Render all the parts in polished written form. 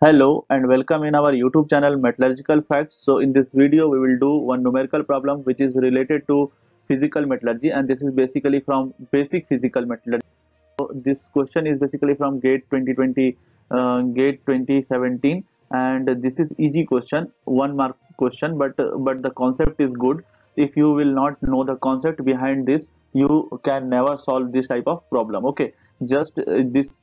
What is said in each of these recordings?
Hello and welcome in our YouTube channel Metallurgical Facts. So in this video we will do one numerical problem which is related to physical metallurgy, and this is basically from basic physical metallurgy. So this question is basically from GATE 2020, GATE 2017, and this is easy question, 1 mark question, but the concept is good. If you will not know the concept behind this, you can never solve this type of problem. Okay, just this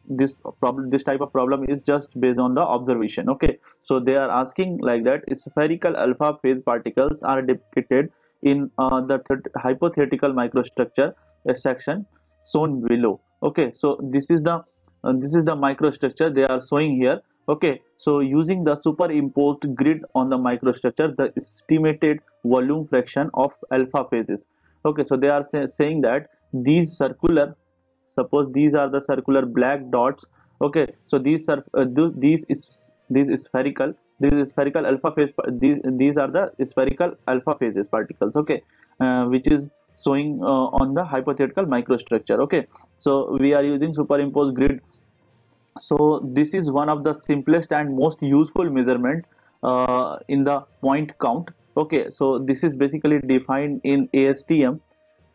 type of problem is just based on the observation. Okay, so they are asking like that: spherical alpha phase particles are depicted in the hypothetical microstructure section shown below. Okay, so this is the microstructure they are showing here. Okay, so using the superimposed grid on the microstructure, the estimated volume fraction of alpha phases. Okay, so they are saying that these circular, suppose these are the circular black dots. Okay, so these is spherical alpha phase, these are the spherical alpha phases particles. Okay, which is showing on the hypothetical microstructure. Okay, so we are using superimposed grid. So this is one of the simplest and most useful measurement in the point count. Okay, so this is basically defined in ASTM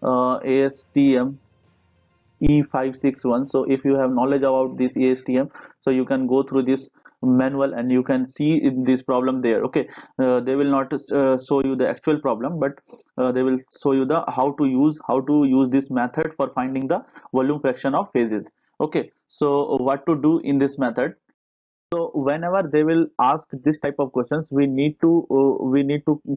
E561. So if you have knowledge about this ASTM, so you can go through this manual and you can see in this problem there. Okay, they will not show you the actual problem, but they will show you the how to use this method for finding the volume fraction of phases. Okay, so what to do in this method? So whenever they will ask this type of questions, we need to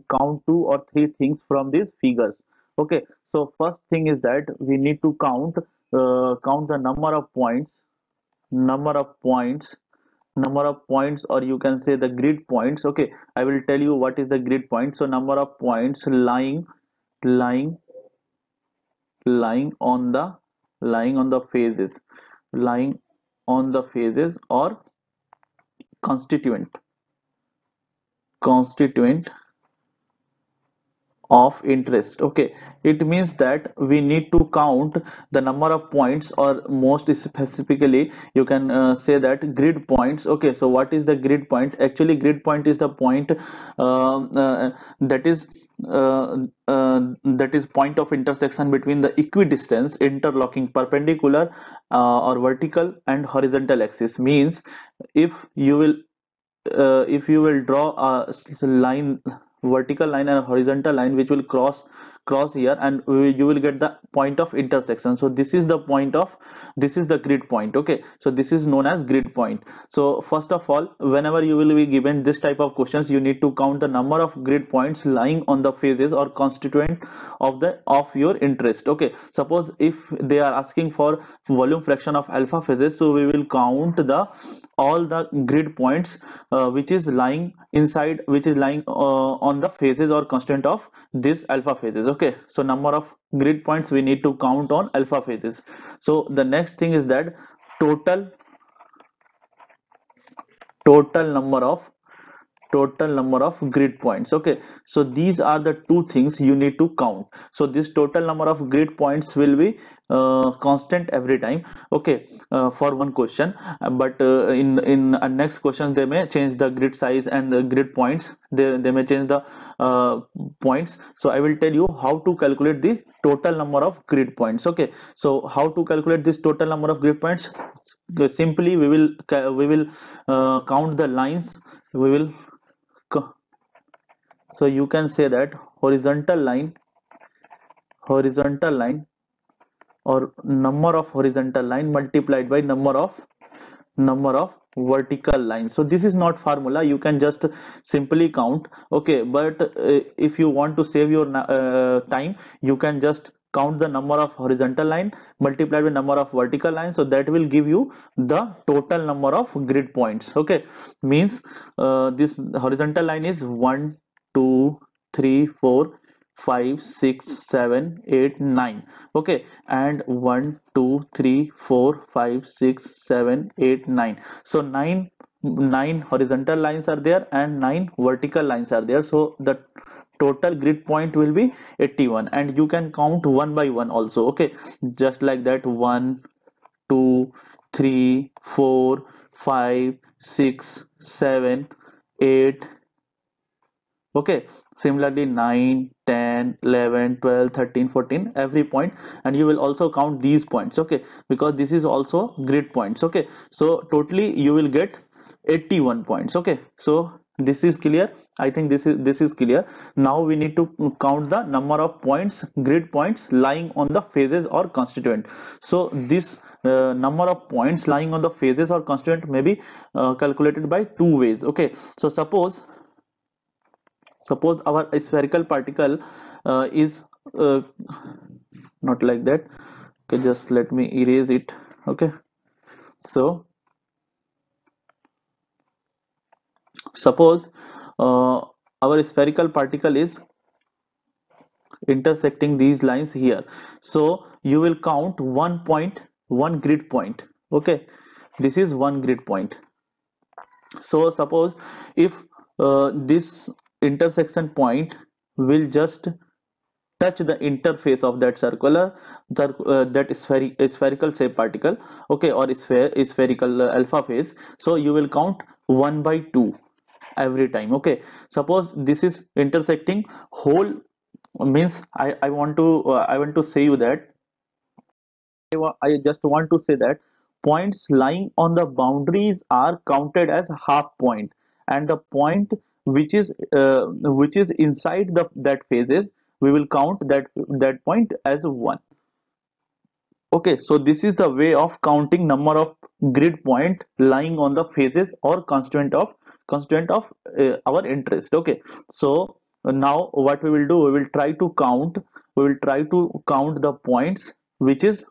count two or three things from these figures. Okay, so first thing is that we need to count the number of points, or you can say the grid points. Okay, I will tell you what is the grid point. So number of points lying lying on the lying on the phases, lying on the phases, or constituent of interest. Okay, it means that we need to count the number of points, or most specifically you can say that grid points. Okay, so what is the grid point? Actually, grid point is the point that is point of intersection between the equidistant interlocking perpendicular or vertical and horizontal axis. Means if you will draw a line, vertical line and a horizontal line, which will cross here, and you will get the point of intersection. So this is the grid point. Okay, so this is known as grid point. So first of all, whenever you will be given this type of questions, you need to count the number of grid points lying on the phases or constituent of your interest. Okay, suppose if they are asking for volume fraction of alpha phases, so we will count the all the grid points which is lying on the phases or constant of this alpha phases. Okay, so number of grid points we need to count on alpha phases. So the next thing is that total total number of grid points. Okay, so these are the two things you need to count. So this total number of grid points will be constant every time. Okay, for one question. But in next questions they may change the grid size and the grid points. They may change the points. So I will tell you how to calculate the total number of grid points. Okay, so how to calculate this total number of grid points? Simply we will count the lines. We will so you can say that horizontal line or number of horizontal line multiplied by number of vertical lines. So this is not formula, you can just simply count. Okay, but if you want to save your time, you can just count the number of horizontal line multiplied by number of vertical lines, so that will give you the total number of grid points. Okay, means this horizontal line is 1 2 3 4 5 6 7 8 9. Okay, and 1 2 3 4 5 6 7 8 9. So nine horizontal lines are there and 9 vertical lines are there. So the total grid point will be 81, and you can count one by one also. Okay, just like that: 1 2 3 4 5, 6, 7, 8. Okay, similarly 9, 10, 11, 12, 13, 14, every point, and you will also count these points. Okay, because this is also grid points. Okay, so totally you will get 81 points. Okay, so this is clear. I think this is clear. Now we need to count the number of points, grid points lying on the phases or constituent. So this number of points lying on the phases or constituent may be calculated by two ways. Okay, so suppose our spherical particle is not like that. Okay, just let me erase it. Okay, so suppose our spherical particle is intersecting these lines here, so you will count one point, one grid point. Okay, this is one grid point. So suppose if this intersection point will just touch the interface of that that spherical shape particle. Okay, or spherical alpha phase, so you will count 1 by 2 every time. Okay, suppose this is intersecting whole, means I want to say you that I just want to say that points lying on the boundaries are counted as half point, and the point which is inside the that phases, we will count that point as one. Okay, so this is the way of counting number of grid point lying on the phases or constituent of our interest. Okay, so now what we will do, we will try to count the points which is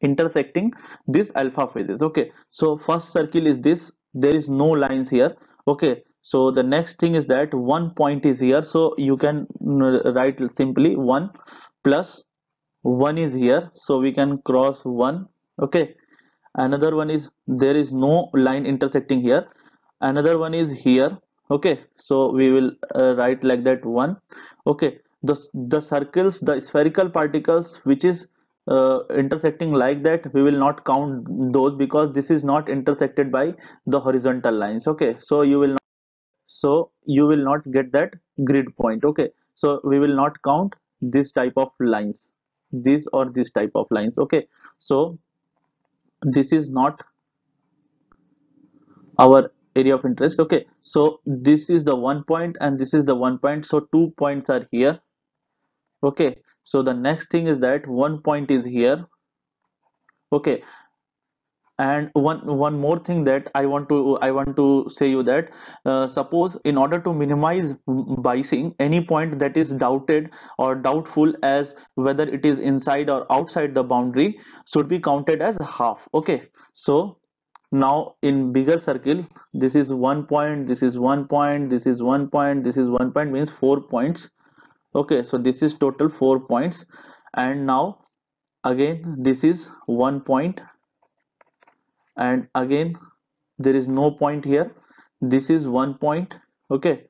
intersecting this alpha phases. Okay, so first circle is this, there is no lines here. Okay, so the next thing is that one point is here, so you can write simply 1 plus 1 is here, so we can cross 1. Okay, another one is there is no line intersecting here, another one is here. Okay, so we will write like that 1. Okay, the circles, the spherical particles which is intersecting like that, we will not count those because this is not intersected by the horizontal lines. Okay, so you will not get that grid point. Okay, so we will not count this type of lines, this or this type of lines. Okay, so this is not our area of interest. Okay, so this is the one point and this is the one point, so 2 points are here. Okay, so the next thing is that one point is here. Okay, and one more thing that I want to say you that suppose in order to minimize biasing, any point that is doubted or doubtful as whether it is inside or outside the boundary should be counted as half. Okay, so now in bigger circle, this is 1 point, this is 1 point, this is 1 point, this is 1 point, means 4 points. Okay, so this is total 4 points, and now again this is 1 point, and again there is no point here, this is 1 point. Okay,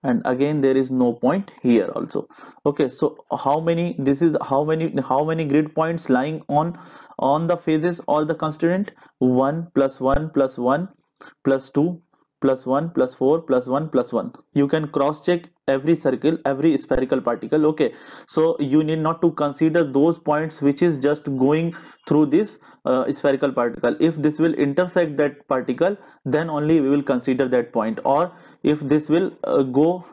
and again there is no point here also. Okay, so how many, this is how many grid points lying on the phases or the constituent? 1 plus 1 plus 1 plus 2 plus 1 plus 4 plus 1 plus 1. You can cross check every circle, every spherical particle. Okay, so you need not to consider those points which is just going through this spherical particle. If this will intersect that particle, then only we will consider that point, or if this will go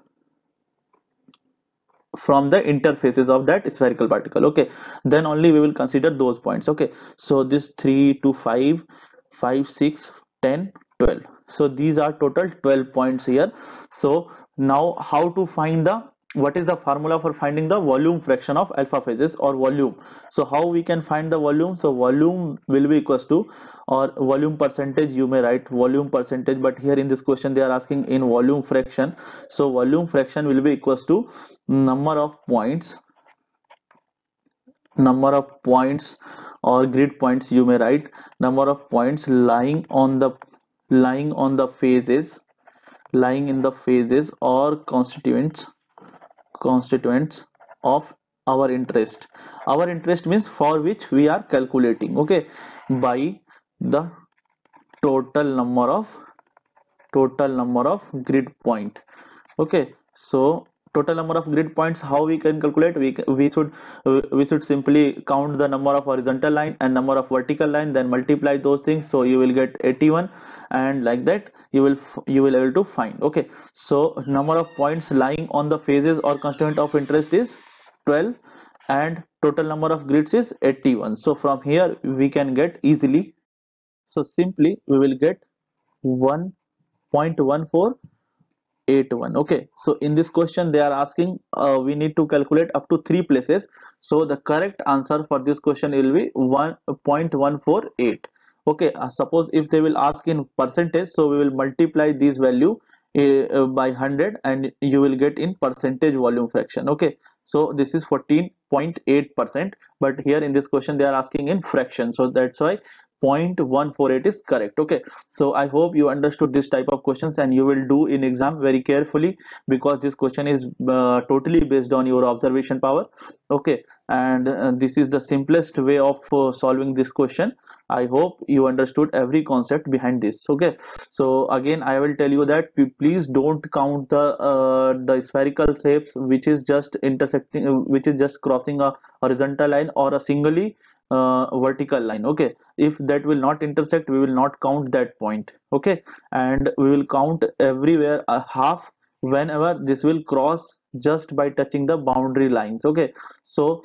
from the interfaces of that spherical particle. Okay, then only we will consider those points. Okay, so this 3 to 5, 5, 6, 10, 12, so these are total 12 points here. So now how to find the, what is the formula for finding the volume fraction of alpha phases or volume? So how we can find the volume? So volume will be equals to, or volume percentage, you may write volume percentage, but here in this question they are asking in volume fraction. So volume fraction will be equals to number of points, or grid points, you may write number of points lying on the phases, lying in the phases or constituents of our interest. Our interest means for which we are calculating. Okay, by the total number of grid point. Okay, so total number of grid points, how we can calculate? We should simply count the number of horizontal line and number of vertical line, then multiply those things, so you will get 81, and like that you will able to find. Okay, so number of points lying on the phases or constituent of interest is 12, and total number of grids is 81. So from here we can get easily, so simply we will get 1.1481. Okay, so in this question they are asking we need to calculate up to 3 places, so the correct answer for this question will be 1.148. Okay, suppose if they will ask in percentage, so we will multiply this value by 100 and you will get in percentage volume fraction. Okay, so this is 14.8%, but here in this question they are asking in fraction, so that's why 0.148 is correct. Okay, so I hope you understood this type of questions and you will do in exam very carefully, because this question is totally based on your observation power. Okay, and this is the simplest way of solving this question. I hope you understood every concept behind this. Okay, so again I will tell you that please don't count the spherical shapes which is just intersecting, which is just crossing a horizontal line or a singly vertical line. Okay, if that will not intersect, we will not count that point. Okay, and we will count everywhere a half whenever this will cross just by touching the boundary lines. Okay, so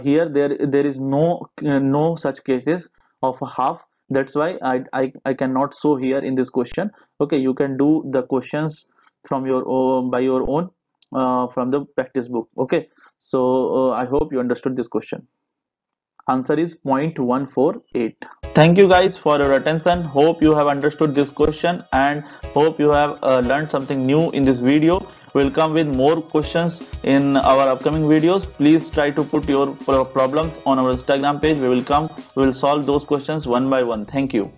here there is no such cases of a half, that's why I cannot show here in this question. Okay, you can do the questions from your own, by your own, from the practice book. Okay, so I hope you understood this question. Answer is 0.148. Thank you guys for your attention. Hope you have understood this question and hope you have learned something new in this video. We'll come with more questions in our upcoming videos. Please try to put your problems on our Instagram page. We will solve those questions one by one. Thank you.